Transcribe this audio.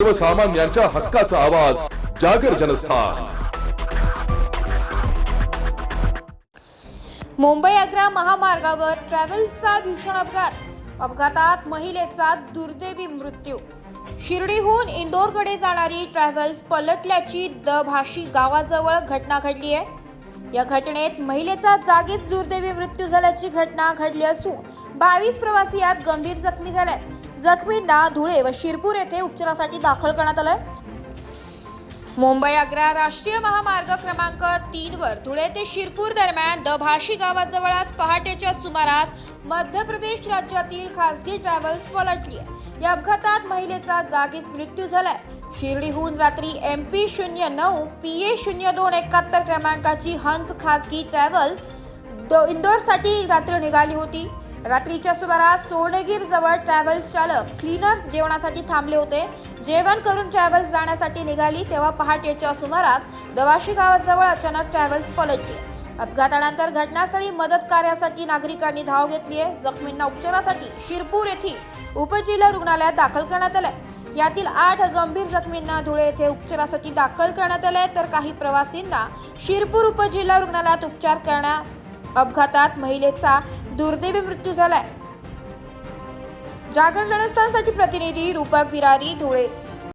सर्वसामान्यांच्या हक्काचा आवाज जागर जनस्थान। मुंबई आग्रा महामार्गावर ट्रॅव्हल्सचा भीषण अपघातात महिलेचा दुर्दैवी मृत्यू। शिर्डीहून इंदोरकडे जाणारी ट्रॅव्हल्स पलटल्याची दभाशी गावाजवळ घटना घडली आहे। या घटनेत महिलेचा जागीच दुर्दैवी मृत्यू झाल्याची घटना घडली असून 22 प्रवासी यात गंभीर जखमी झालेत। जखमींना धुळे व शिरपूर येथे उपचारासाठी दाखल करण्यात आले। मुंबई आग्रा राष्ट्रीय महामार्ग क्रमांक 3 वर धुळे ते शिरपूर दरम्यान दभाशी गावाजवळ आज पहाटेच्या सुमारास मध्य प्रदेश राज्यातील खासगी ट्रॅव्हल्स पलटली आहे। या अपघातात महिलेचा जागीच मृत्यू झालाय। शिर्डीहून रात्री MP 09 PA 0271 क्रमांकाची हंस खासगी ट्रॅव्हल इंदोरसाठी रात्री निघाली होती। रात्रीच्या सुमारास सोनगीर जवळ ट्रॅव्हल्स चालक क्लीनर जेवणासाठी थांबले होते। जेवण करून ट्रॅव्हल्स जाण्यासाठी निघाली तेव्हा पहाटेच्या सुमारास दभाशी गावाजवळ अचानक ट्रॅव्हल्स पलटली। अपघातानंतर घटनास्थळी मदत कार्यासाठी नागरिकांनी धाव घेतली आहे। जखमींना उपचारासाठी शिरपूर येथील उपजिल्हा रुग्णालयात दाखल करण्यात आले। यातील 8 गंभीर जखमींना धुळे येथे उपचारासाठी दाखल करण्यात आले तर काही प्रवासींना शिरपूर उपजिल्हा रुग्णालयात उपचार करण्यात अपघातात महिलेचा दुर्दैवी मृत्यू झालाय। जागर जनस्थानसाठी प्रतिनिधी रूपक बिरारी, धुळे।